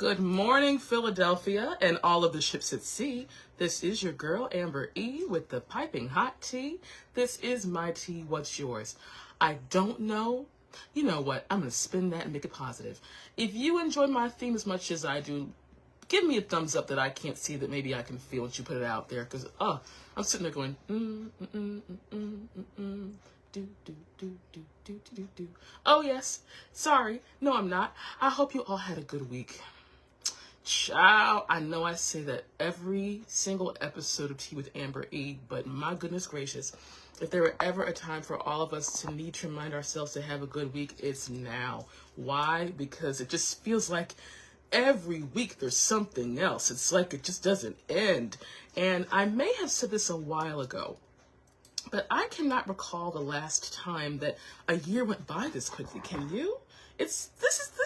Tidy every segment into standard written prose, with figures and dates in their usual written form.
Good morning, Philadelphia, and all of the ships at sea. This is your girl, Amber E, with the piping hot tea. This is my tea. What's yours? I don't know. You know what? I'm going to spin that and make it positive. If you enjoy my theme as much as I do, give me a thumbs up that I can't see, that maybe I can feel once you put it out there. Because, I'm sitting there going, do, do, do, do, do, do, do. Oh, yes. Sorry. No, I'm not. I hope you all had a good week. Child, I know I say that every single episode of Tea with Amber E, but my goodness gracious, if there were ever a time for all of us to need to remind ourselves to have a good week, it's now. Why? Because it just feels like every week there's something else. It's like it just doesn't end. And I may have said this a while ago, but I cannot recall the last time that a year went by this quickly. Can you? This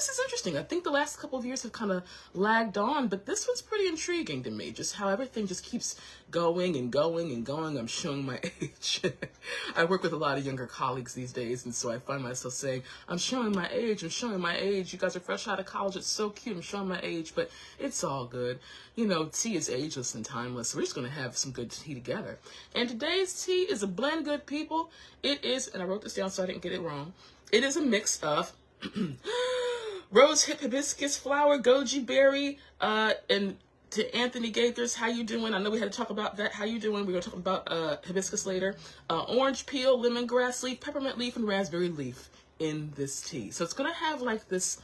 is interesting. I think the last couple of years have kind of lagged on, but this one's pretty intriguing to me. Just how everything just keeps going and going and going. I'm showing my age. I work with a lot of younger colleagues these days, and so I find myself saying, I'm showing my age. I'm showing my age. You guys are fresh out of college. It's so cute. I'm showing my age, but it's all good. You know, tea is ageless and timeless. So we're just going to have some good tea together. And today's tea is a blend, good people. It is, and I wrote this down so I didn't get it wrong. It is a mix of rose hip, hibiscus flower, goji berry, and to Anthony Gaithers, how you doing? I know we had to talk about that. How you doing? We're going to talk about hibiscus later. Orange peel, lemongrass leaf, peppermint leaf, and raspberry leaf in this tea. So it's going to have like this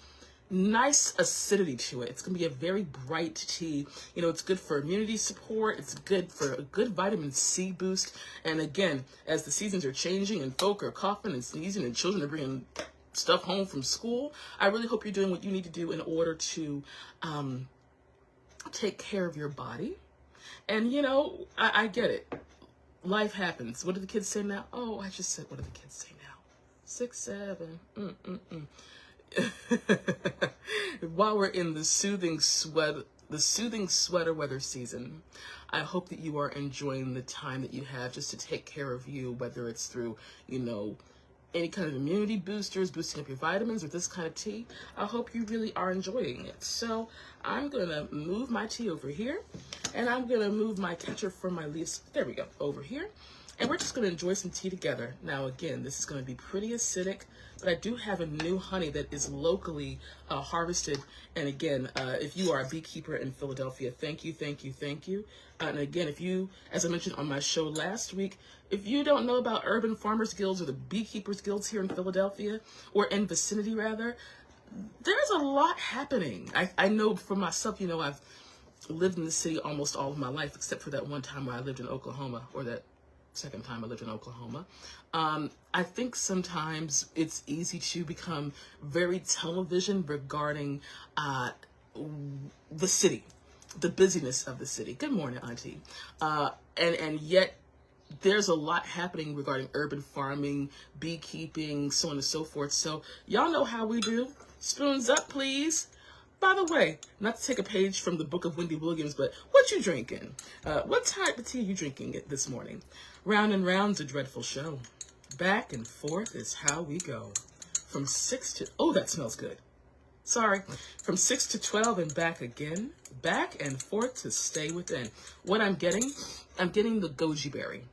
nice acidity to it. It's going to be a very bright tea. You know, it's good for immunity support. It's good for a good vitamin C boost. And again, as the seasons are changing and folk are coughing and sneezing and children are bringing stuff home from school, I really hope you're doing what you need to do in order to take care of your body. And, you know, I get it. Life happens. What do the kids say now? Oh, I just said, what do the kids say now? 6, 7. While we're in the soothing sweater weather season, I hope that you are enjoying the time that you have just to take care of you, whether it's through, you know, any kind of immunity boosters, boosting up your vitamins, or this kind of tea. I hope you really are enjoying it. So I'm going to move my tea over here, and I'm going to move my catcher from my leaves, there we go, over here. And we're just going to enjoy some tea together. Now, again, this is going to be pretty acidic, but I do have a new honey that is locally harvested. And again, if you are a beekeeper in Philadelphia, thank you, thank you, thank you. And again, if you, as I mentioned on my show last week, if you don't know about urban farmers guilds or the beekeepers guilds here in Philadelphia, or in vicinity rather, there's a lot happening. I know for myself, you know, I've lived in the city almost all of my life, except for that one time where I lived in Oklahoma, or that second time I lived in Oklahoma. I think sometimes it's easy to become very television regarding the city, the busyness of the city. Good morning, Auntie. And yet there's a lot happening regarding urban farming, beekeeping, so on and so forth. So y'all know how we do. Spoons up, please. By the way, not to take a page from the book of Wendy Williams, but what you drinking? What type of tea are you drinking this morning? Round and round's a dreadful show. Back and forth is how we go. From 6 to, oh, that smells good. Sorry. From 6 to 12 and back again. Back and forth to stay within. What I'm getting the goji berry.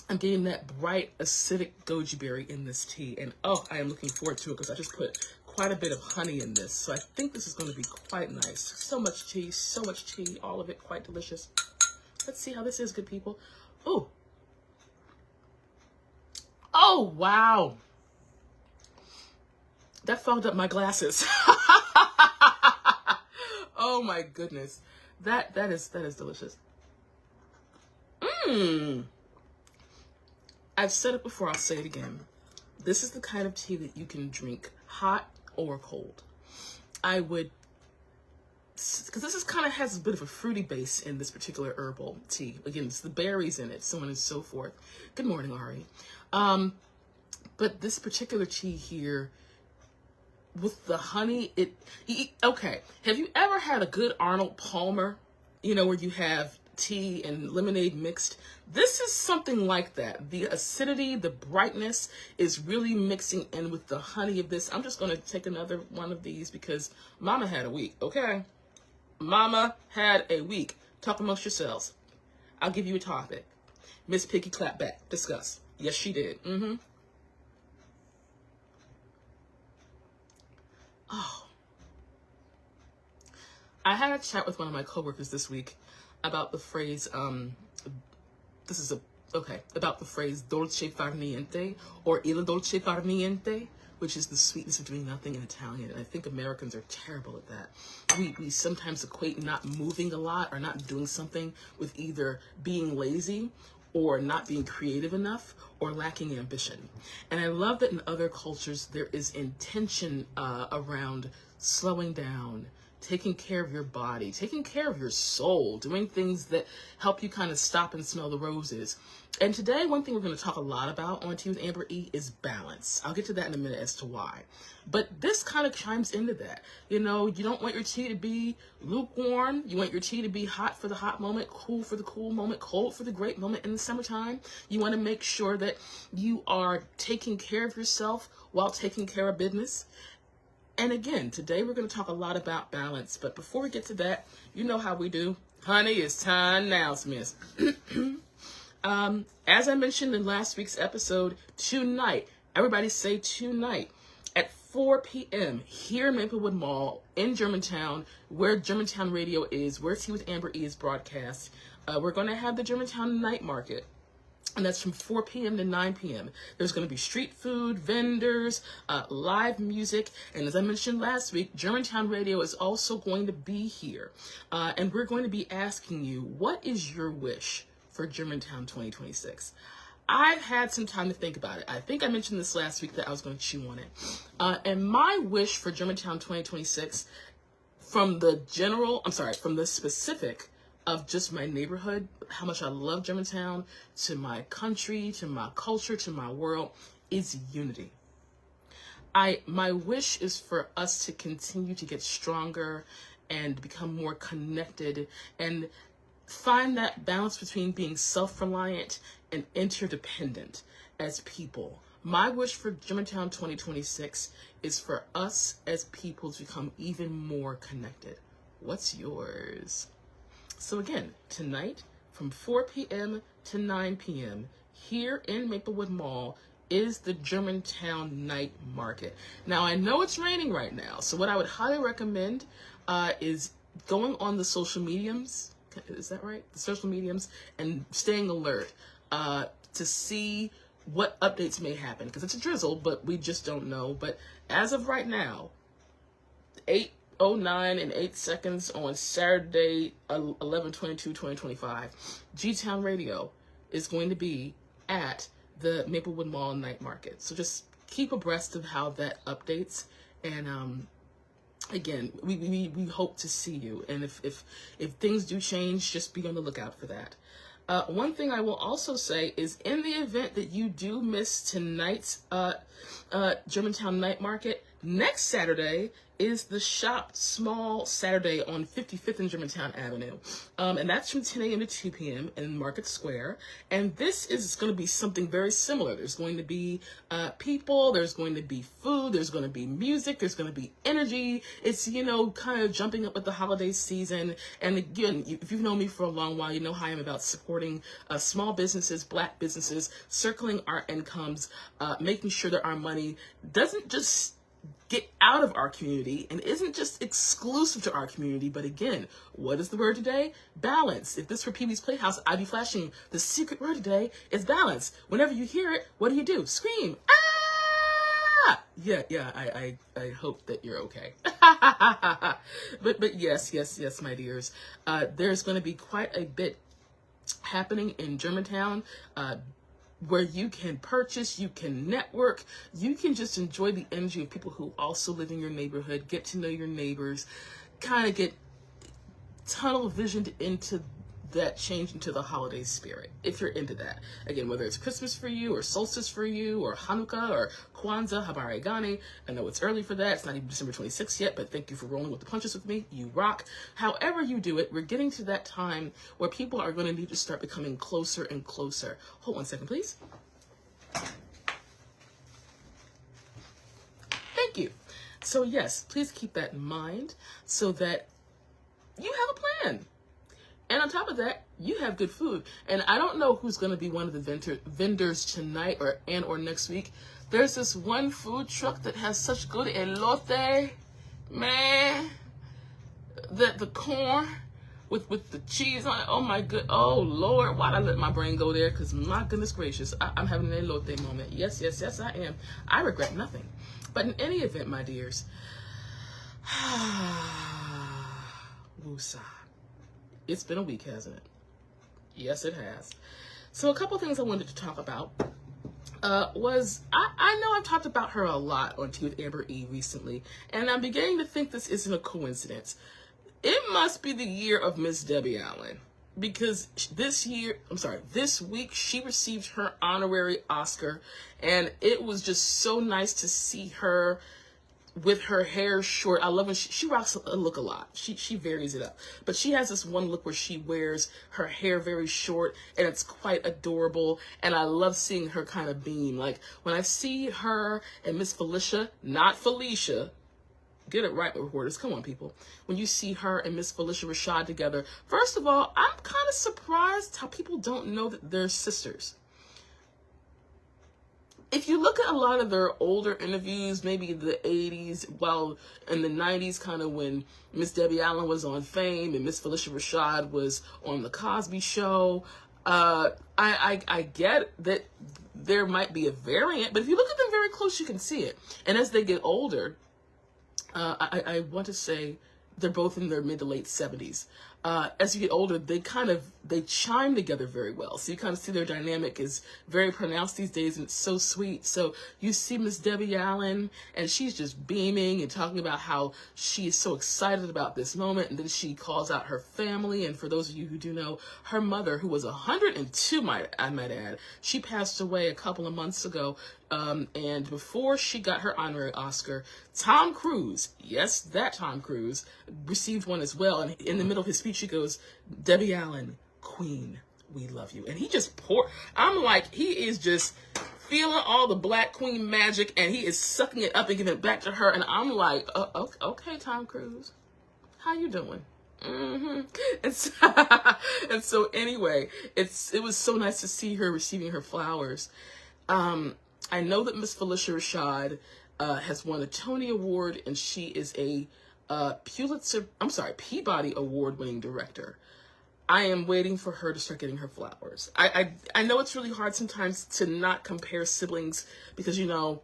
I'm getting that bright, acidic goji berry in this tea. And oh, I am looking forward to it because I just put quite a bit of honey in this. So I think this is going to be quite nice. So much tea, all of it quite delicious. Let's see how this is, good people. Ooh. Oh, wow. That fogged up my glasses. Oh my goodness. That is delicious. I've said it before, I'll say it again. This is the kind of tea that you can drink hot or cold. I would, because this is kind of has a bit of a fruity base in this particular herbal tea. Again, it's the berries in it, so on and so forth. Good morning, Ari. But this particular tea here, with the honey, okay. Have you ever had a good Arnold Palmer? You know, where you have tea and lemonade mixed. This is something like that. The acidity, the brightness is really mixing in with the honey of this. I'm just going to take another one of these because Mama had a week, okay? Mama had a week. Talk amongst yourselves. I'll give you a topic. Miss Piggy clap back. Discuss. Yes, she did. Oh. I had a chat with one of my coworkers this week about the phrase, about the phrase dolce far niente, or il dolce far niente, which is the sweetness of doing nothing in Italian. And I think Americans are terrible at that. We sometimes equate not moving a lot or not doing something with either being lazy or not being creative enough or lacking ambition. And I love that in other cultures there is intention around slowing down, taking care of your body, taking care of your soul, doing things that help you kind of stop and smell the roses. And today, one thing we're going to talk a lot about on Tea with Amber E is balance. I'll get to that in a minute as to why. But this kind of chimes into that. You know, you don't want your tea to be lukewarm. You want your tea to be hot for the hot moment, cool for the cool moment, cold for the great moment in the summertime. You want to make sure that you are taking care of yourself while taking care of business. And again, today we're going to talk a lot about balance. But before we get to that, you know how we do. Honey, it's time now, Miss. As I mentioned in last week's episode, tonight, everybody say tonight, at 4 p.m. here in Maplewood Mall in Germantown, where Germantown Radio is, where Tea with Amber E is broadcast, we're going to have the Germantown Night Market. And that's from 4 p.m. to 9 p.m. There's going to be street food, vendors, live music. And as I mentioned last week, Germantown Radio is also going to be here. And we're going to be asking you, what is your wish for Germantown 2026? I've had some time to think about it. I think I mentioned this last week that I was going to chew on it. And my wish for Germantown 2026, from the specific of just my neighborhood, how much I love Germantown, to my country, to my culture, to my world, is unity. My wish is for us to continue to get stronger and become more connected and find that balance between being self-reliant and interdependent as people. My wish for Germantown 2026 is for us as people to become even more connected. What's yours? So again, tonight from 4 p.m. to 9 p.m. here in Maplewood Mall is the Germantown Night Market. Now, I know it's raining right now, so what I would highly recommend is going on the social mediums. Is that right? The social mediums, and staying alert to see what updates may happen, because it's a drizzle, but we just don't know. But as of right now, 8:09 and 8 seconds on Saturday, 11/22/2025, G-Town Radio is going to be at the Maplewood Mall Night Market. So just keep abreast of how that updates, and again, we hope to see you. And if things do change, just be on the lookout for that. One thing I will also say is, in the event that you do miss tonight's Germantown Night Market, next Saturday is the Shop Small Saturday on 55th and Germantown Avenue. And that's from 10 a.m. to 2 p.m. in Market Square. And this is going to be something very similar. There's going to be people, there's going to be food, there's going to be music, there's going to be energy. It's, kind of jumping up with the holiday season. And again, if you've known me for a long while, you know how I am about supporting small businesses, Black businesses, circling our incomes, making sure that our money doesn't just get out of our community and isn't just exclusive to our community. But again, what is the word today? Balance. If this were Pee Wee's Playhouse, I'd be flashing the secret word today is balance. Whenever you hear it, what do? Scream. Ah! Yeah, I hope that you're okay. but yes, my dears. There's going to be quite a bit happening in Germantown, where you can purchase, you can network, you can just enjoy the energy of people who also live in your neighborhood, get to know your neighbors, kind of get tunnel visioned into that change into the holiday spirit, if you're into that. Again, whether it's Christmas for you, or solstice for you, or Hanukkah, or Kwanzaa, Habari Gani. I know it's early for that. It's not even December 26th yet, but thank you for rolling with the punches with me. You rock. However you do it, we're getting to that time where people are going to need to start becoming closer and closer. Hold 1 second, please. Thank you. So yes, please keep that in mind so that you have a plan. And on top of that, you have good food. And I don't know who's going to be one of the vendors tonight or next week. There's this one food truck that has such good elote, man. The corn with the cheese on it. Oh my good. Oh Lord, why'd I let my brain go there? Because my goodness gracious, I'm having an elote moment. Yes, I am. I regret nothing. But in any event, my dears, woosah. It's been a week, hasn't it? Yes, it has. So a couple things I wanted to talk about was, I know I've talked about her a lot on Tea with Amber E recently, and I'm beginning to think this isn't a coincidence. It must be the year of Miss Debbie Allen, because this week she received her honorary Oscar, and it was just so nice to see her with her hair short. I love when she rocks a look a lot. She varies it up. But she has this one look where she wears her hair very short, and it's quite adorable. And I love seeing her kind of beam. Like when I see her and Miss Felicia, not Felicia, get it right, reporters. Come on, people. When you see her and Miss Felicia Rashad together, first of all, I'm kind of surprised how people don't know that they're sisters. If you look at a lot of their older interviews, maybe the 80s, well, in the 90s, kind of when Miss Debbie Allen was on Fame and Miss Felicia Rashad was on The Cosby Show, I get that there might be a variant, but if you look at them very close, you can see it. And as they get older, I want to say they're both in their mid to late 70s. As you get older, they chime together very well. So you kind of see their dynamic is very pronounced these days, and it's so sweet. So you see Miss Debbie Allen, and she's just beaming and talking about how she is so excited about this moment. And then she calls out her family. And for those of you who do know, her mother, who was 102, I might add, she passed away a couple of months ago. And before she got her honorary Oscar, Tom Cruise, yes, that Tom Cruise, received one as well. And in the middle of his speech, she goes, "Debbie Allen, Queen, we love you." And he just I'm like, he is just feeling all the Black Queen magic, and he is sucking it up and giving it back to her. And I'm like, okay, Tom Cruise, how you doing? And so anyway, it was so nice to see her receiving her flowers. I know that Miss Felicia Rashad has won a Tony Award, and she is a Peabody Award-winning director. I am waiting for her to start getting her flowers. I know it's really hard sometimes to not compare siblings because, you know,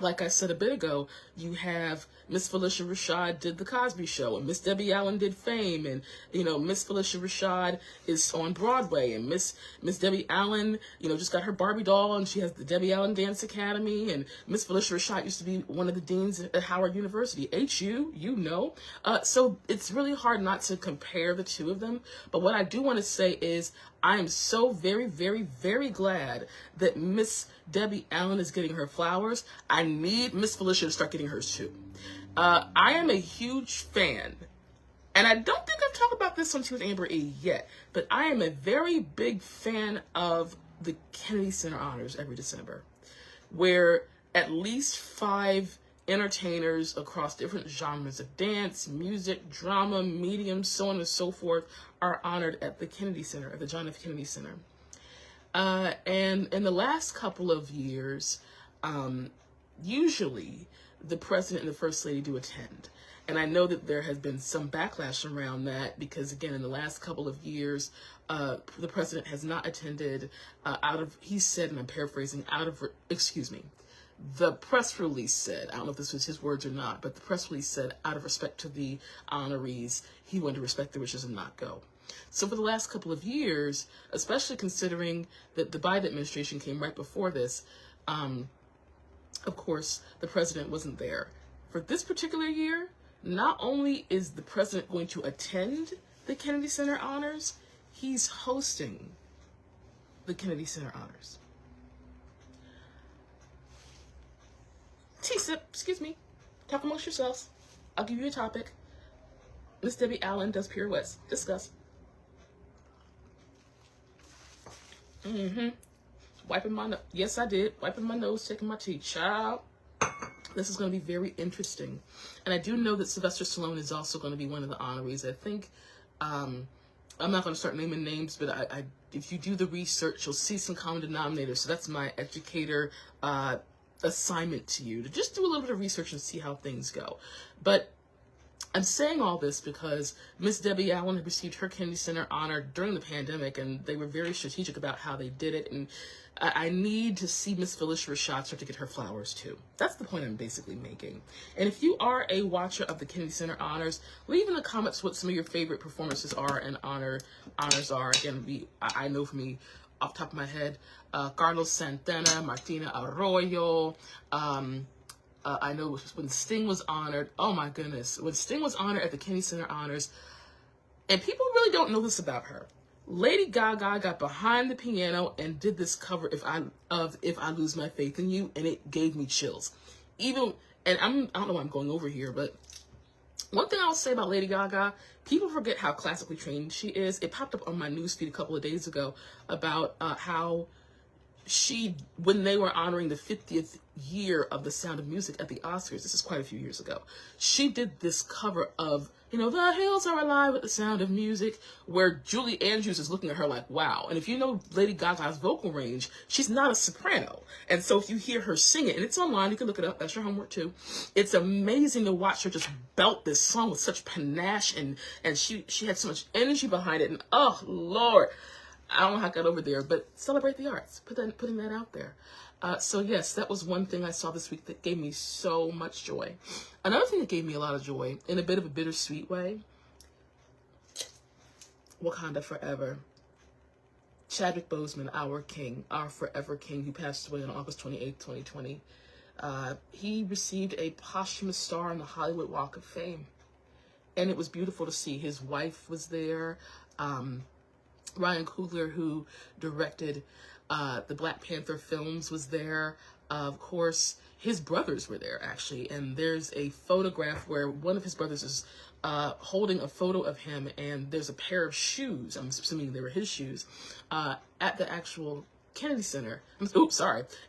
like I said a bit ago, you have Miss Felicia Rashad did The Cosby Show, and Miss Debbie Allen did Fame, and, you know, Miss Felicia Rashad is on Broadway, and Miss Debbie Allen, you know, just got her Barbie doll, and she has the Debbie Allen Dance Academy, and Miss Felicia Rashad used to be one of the deans at Howard University, HU, you know. So it's really hard not to compare the two of them, but what I do want to say is I am so very, very, very glad that Miss Debbie Allen is getting her flowers. I need Miss Felicia to start getting hers too. I am a huge fan, and I don't think I've talked about this on Tea with Amber E yet, but I am a very big fan of the Kennedy Center Honors every December, where at least 5 entertainers across different genres of dance, music, drama, medium, so on and so forth are honored at the Kennedy Center, at the John F. Kennedy Center. And in the last couple of years, usually the president and the first lady do attend. And I know that there has been some backlash around that because, again, in the last couple of years, the president has not attended he said, and I'm paraphrasing, the press release said, I don't know if this was his words or not, but the press release said, out of respect to the honorees, he wanted to respect their wishes and not go. So for the last couple of years, especially considering that the Biden administration came right before this, of course, the president wasn't there. For this particular year, not only is the president going to attend the Kennedy Center Honors, he's hosting the Kennedy Center Honors. T-Sip, excuse me. Talk amongst yourselves. I'll give you a topic. Miss Debbie Allen does pirouettes. Discuss. Wiping my nose. Yes, I did. Wiping my nose, taking my teeth. Child. This is going to be very interesting. And I do know that Sylvester Stallone is also going to be one of the honorees. I think, I'm not going to start naming names, but I if you do the research, you'll see some common denominators. So that's my educator assignment to you, to just do a little bit of research and see how things go. But I'm saying all this because Miss Debbie Allen had received her Kennedy Center honor during the pandemic, and they were very strategic about how they did it. And I need to see Miss Phyllis Rashad start to get her flowers too. That's the point I'm basically making. And if you are a watcher of the Kennedy Center honors, leave in the comments what some of your favorite performances are and honors are. Again, I know for me, off the top of my head, Carlos Santana, Martina Arroyo. I know when Sting was honored. Oh my goodness, when Sting was honored at the Kennedy Center honors, and people really don't know this about her. Lady Gaga got behind the piano and did this cover If I Lose My Faith in You, and it gave me chills. I don't know why I'm going over here, but one thing I'll say about Lady Gaga, people forget how classically trained she is. It popped up on my newsfeed a couple of days ago about how when they were honoring the 50th year of The Sound of Music at the Oscars, this is quite a few years ago, she did this cover of, The Hills Are Alive with the Sound of Music, where Julie Andrews is looking at her like, wow. And if you know Lady Gaga's vocal range, she's not a soprano. And so if you hear her sing it, and it's online, you can look it up, that's your homework too. It's amazing to watch her just belt this song with such panache, and she had so much energy behind it, and oh, Lord. I don't know how I got over there, but celebrate the arts, putting that out there. So yes, that was one thing I saw this week that gave me so much joy. Another thing that gave me a lot of joy, in a bit of a bittersweet way, Wakanda Forever. Chadwick Boseman, our king, our forever king, who passed away on August 28th, 2020. He received a posthumous star on the Hollywood Walk of Fame. And it was beautiful to see. His wife was there. Ryan Coogler, who directed the Black Panther films, was there. Of course, his brothers were there, actually. And there's a photograph where one of his brothers is holding a photo of him, and there's a pair of shoes, I'm assuming they were his shoes, at the actual Kennedy Center.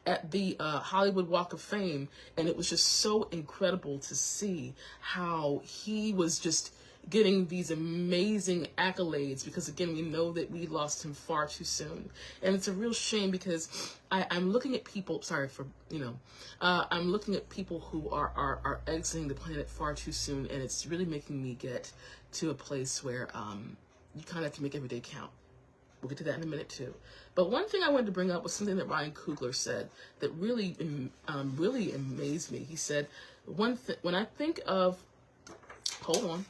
At the Hollywood Walk of Fame. And it was just so incredible to see how he was just getting these amazing accolades, because again, we know that we lost him far too soon. And it's a real shame, because I'm looking at people, I'm looking at people who are exiting the planet far too soon, and it's really making me get to a place where you kind of have to make every day count. We'll get to that in a minute too. But one thing I wanted to bring up was something that Ryan Coogler said that really amazed me. He said, when I think of, hold on,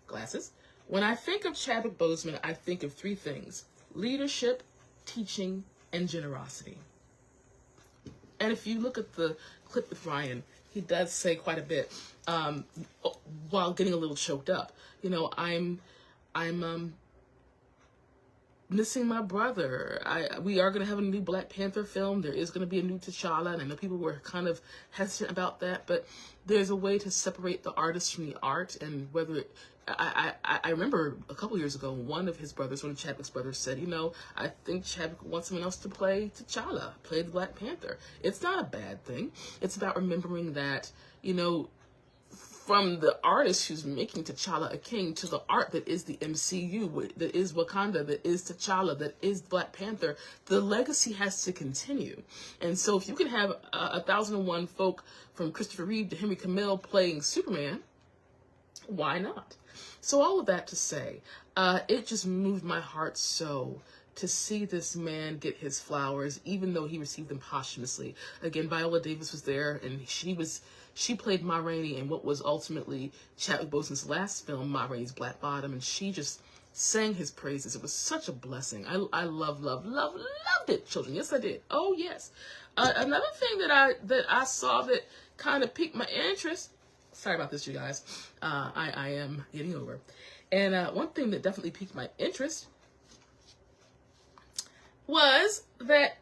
glasses. When I think of Chadwick Boseman, I think of three things: leadership, teaching, and generosity. And if you look at the clip with Ryan, he does say quite a bit while getting a little choked up. I'm missing my brother. We are going to have a new Black Panther film. There is going to be a new T'Challa, and I know people were kind of hesitant about that, but there's a way to separate the artist from the art. And whether I remember a couple years ago, one of Chadwick's brothers said, I think Chadwick wants someone else to play T'Challa, play the Black Panther. It's not a bad thing. It's about remembering that, from the artist who's making T'Challa a king to the art that is the MCU, that is Wakanda, that is T'Challa, that is Black Panther, the legacy has to continue. And so if you can have 1001 folk, from Christopher Reeve to Henry Cavill, playing Superman, why not? So all of that to say, it just moved my heart so to see this man get his flowers, even though he received them posthumously. Again, Viola Davis was there, and she played Ma Rainey in what was ultimately Chadwick Boseman's last film, Ma Rainey's Black Bottom, and she just sang his praises. It was such a blessing. I loved it, children. Yes, I did. Oh, yes. Another thing that I saw that kind of piqued my interest. Sorry about this, you guys. I am getting over. And one thing that definitely piqued my interest was that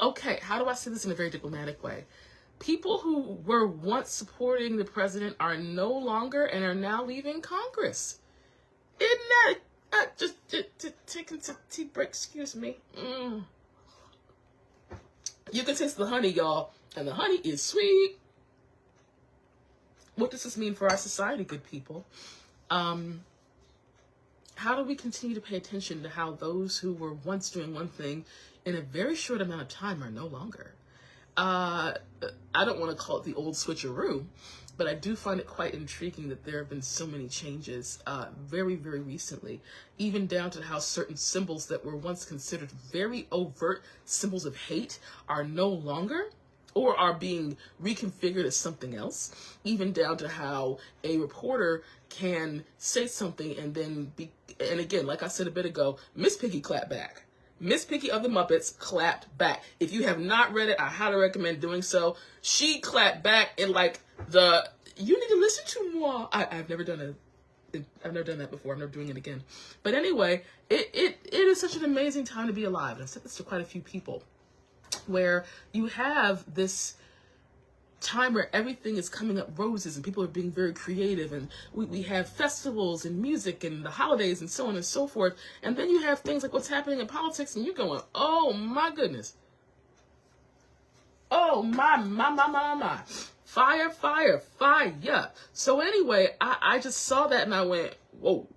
okay, how do I say this in a very diplomatic way? People who were once supporting the president are no longer and are now leaving Congress. Isn't that just taking a tea break? Excuse me. You can taste the honey, y'all, and the honey is sweet. What does this mean for our society, good people? How do we continue to pay attention to how those who were once doing one thing in a very short amount of time are no longer? I don't want to call it the old switcheroo, but I do find it quite intriguing that there have been so many changes very, very recently, even down to how certain symbols that were once considered very overt symbols of hate are no longer, or are being reconfigured as something else, even down to how a reporter can say something and then and again, like I said a bit ago, Miss Piggy clapped back. Miss Piggy of the Muppets clapped back. If you have not read it, I highly recommend doing so. She clapped back in like you need to listen to more. I've never done that before. I'm never doing it again. But anyway, it is such an amazing time to be alive. And I've said this to quite a few people, where you have this time where everything is coming up roses and people are being very creative, and we have festivals and music and the holidays and so on and so forth. And then you have things like what's happening in politics, and you're going, oh my goodness. Oh my. Fire, fire, fire. So anyway, I just saw that and I went, whoa.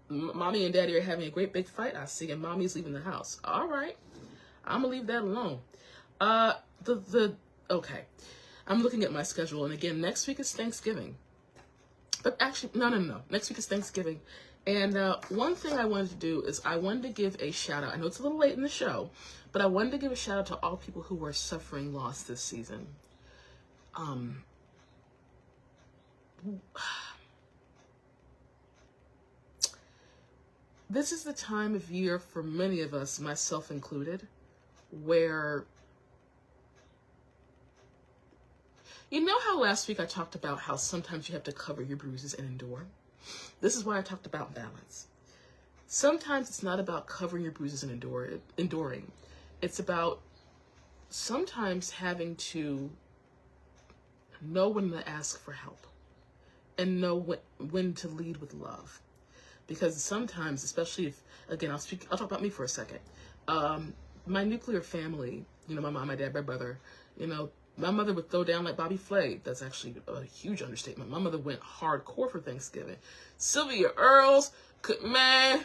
Mommy and daddy are having a great big fight, I see, and mommy's leaving the house. All right. I'm gonna leave that alone. Okay. I'm looking at my schedule, and again, next week is Thanksgiving. But actually, no. Next week is Thanksgiving. And one thing I wanted to do is I wanted to give a shout out. I know it's a little late in the show, but I wanted to give a shout out to all people who are suffering loss this season. This is the time of year for many of us, myself included, where, you know how last week I talked about how sometimes you have to cover your bruises and endure? This is why I talked about balance. Sometimes it's not about covering your bruises and enduring. It's about sometimes having to know when to ask for help and know when to lead with love. Because sometimes, especially if, again, I'll talk about me for a second. My nuclear family, my mom, my dad, my brother, my mother would throw down like Bobby Flay. That's actually a huge understatement. My mother went hardcore for Thanksgiving. Sylvia Earls, my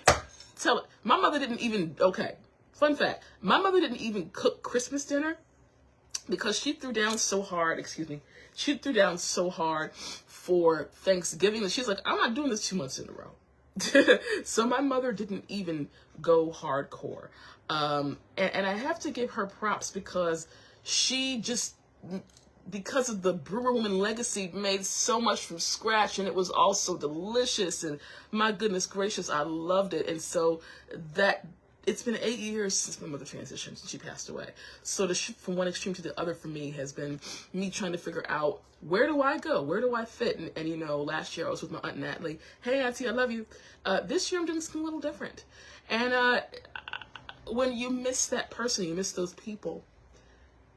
mother didn't even, fun fact, my mother didn't even cook Christmas dinner because she threw down so hard, for Thanksgiving that she's like, I'm not doing this 2 months in a row. So my mother didn't even go hardcore. And I have to give her props because she just, because of the Brewer Woman legacy, made so much from scratch, and it was all so delicious, and my goodness gracious, I loved it. And so it's been 8 years since my mother transitioned, since she passed away. So from one extreme to the other for me has been me trying to figure out, where do I go? Where do I fit? And last year I was with my Aunt Natalie. Hey, Auntie, I love you. This year I'm doing something a little different. And when you miss that person, you miss those people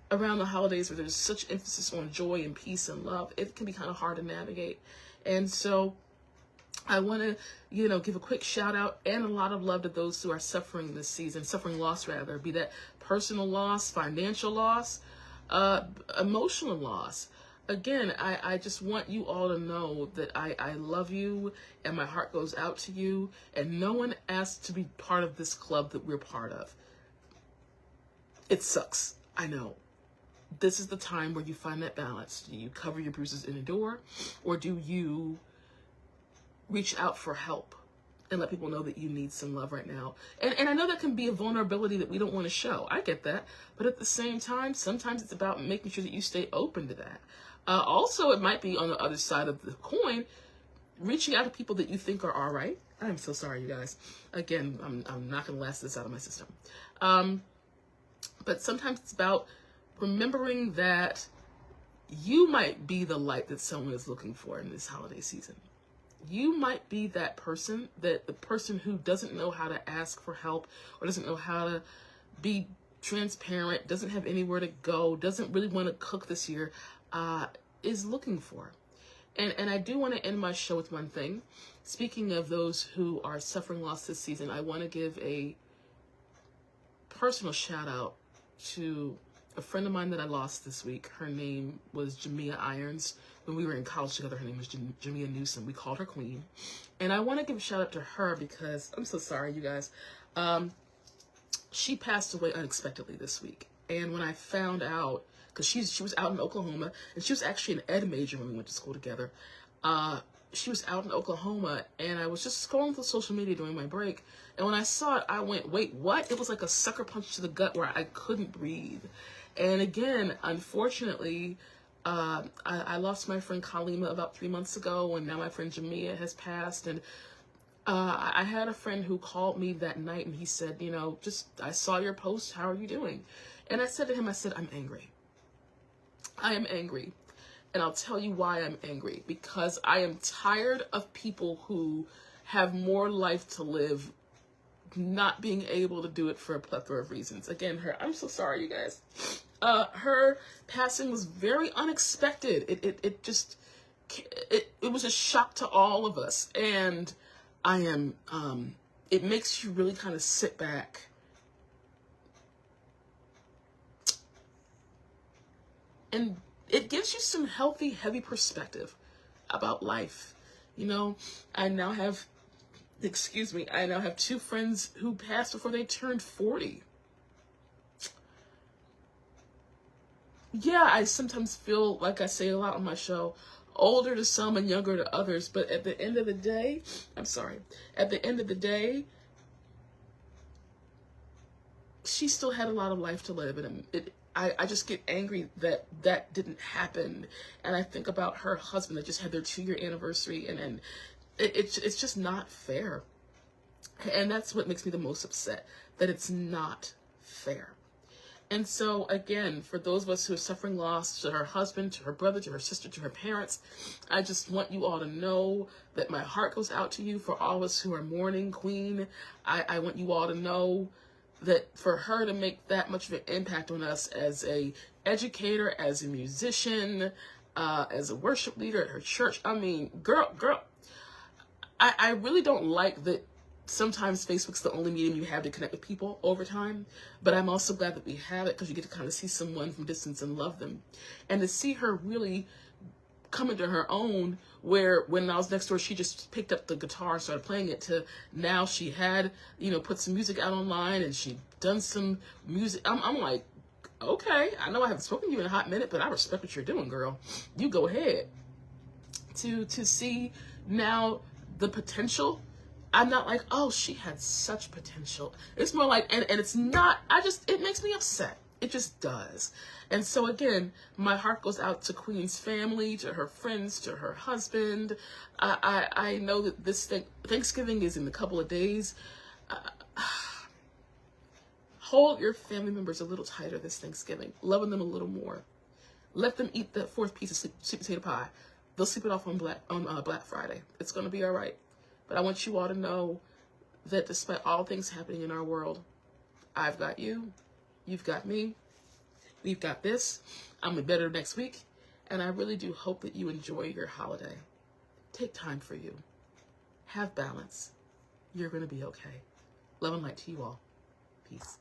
around the holidays where there's such emphasis on joy and peace and love, it can be kind of hard to navigate. And so I want to, give a quick shout out and a lot of love to those who are suffering this season, suffering loss rather, be that personal loss, financial loss, emotional loss. Again, I just want you all to know that I love you and my heart goes out to you, and no one asked to be part of this club that we're part of. It sucks. I know. This is the time where you find that balance. Do you cover your bruises and endure, or do you reach out for help and let people know that you need some love right now? And I know that can be a vulnerability that we don't want to show. I get that. But at the same time, sometimes it's about making sure that you stay open to that. Also, it might be on the other side of the coin, reaching out to people that you think are all right. I'm so sorry, you guys. Again, I'm not going to last this out of my system. But sometimes it's about remembering that you might be the light that someone is looking for in this holiday season. you might be that person, that the person who doesn't know how to ask for help or doesn't know how to be transparent, doesn't have anywhere to go, doesn't really want to cook this year, is looking for. And I do want to end my show with one thing. Speaking of those who are suffering loss this season, I want to give a personal shout out to a friend of mine that I lost this week. Her name was Jamia Irons. When we were in college together, her name was Jamia Newsom. We called her Queen. And I want to give a shout out to her because, I'm so sorry, you guys. She passed away unexpectedly this week. And when I found out, because she was out in Oklahoma, and she was actually an ed major when we went to school together. She was out in Oklahoma, and I was just scrolling through social media during my break, and when I saw it, I went, wait, what? It was like a sucker punch to the gut where I couldn't breathe. And again, unfortunately, I lost my friend Kalima about 3 months ago, and now my friend Jamia has passed, and I had a friend who called me that night, and he said, you know, I saw your post, how are you doing? And I said to him, I'm angry. I am angry. And I'll tell you why I'm angry. Because I am tired of people who have more life to live not being able to do it for a plethora of reasons. Again, I'm so sorry, you guys. Her passing was very unexpected. It was a shock to all of us. And it makes you really kind of sit back and it gives you some healthy, heavy perspective about life. You know, I now have 2 friends who passed before they turned 40. Yeah, I sometimes feel, like I say a lot on my show, older to some and younger to others, but at the end of the day, she still had a lot of life to live, and I just get angry that didn't happen. And I think about her husband that just had their 2-year anniversary, and it's just not fair. And that's what makes me the most upset, that it's not fair. And so, again, for those of us who are suffering loss, to her husband, to her brother, to her sister, to her parents, I just want you all to know that my heart goes out to you. For all of us who are mourning Queen, I want you all to know that for her to make that much of an impact on us as a educator, as a musician, as a worship leader at her church, I mean, girl, I really don't like that sometimes Facebook's the only medium you have to connect with people over time, but I'm also glad that we have it because you get to kind of see someone from distance and love them. And to see her really come into her own, where when I was next door, she just picked up the guitar and started playing it, to now she had, put some music out online and she'd done some music. I'm like, okay, I know I haven't spoken to you in a hot minute, but I respect what you're doing, girl. You go ahead. To see now the potential, I'm not like, oh, she had such potential. It's more like, and it's not, it makes me upset. It just does. And so again, my heart goes out to Queen's family, to her friends, to her husband. I know that this Thanksgiving is in a couple of days. Hold your family members a little tighter this Thanksgiving. Loving them a little more. Let them eat the 4th piece of sweet potato pie. They'll sleep it off on Black Friday. It's going to be all right. But I want you all to know that despite all things happening in our world, I've got you. You've got me. We've got this. I'm gonna be better next week. And I really do hope that you enjoy your holiday. Take time for you. Have balance. You're going to be okay. Love and light to you all. Peace.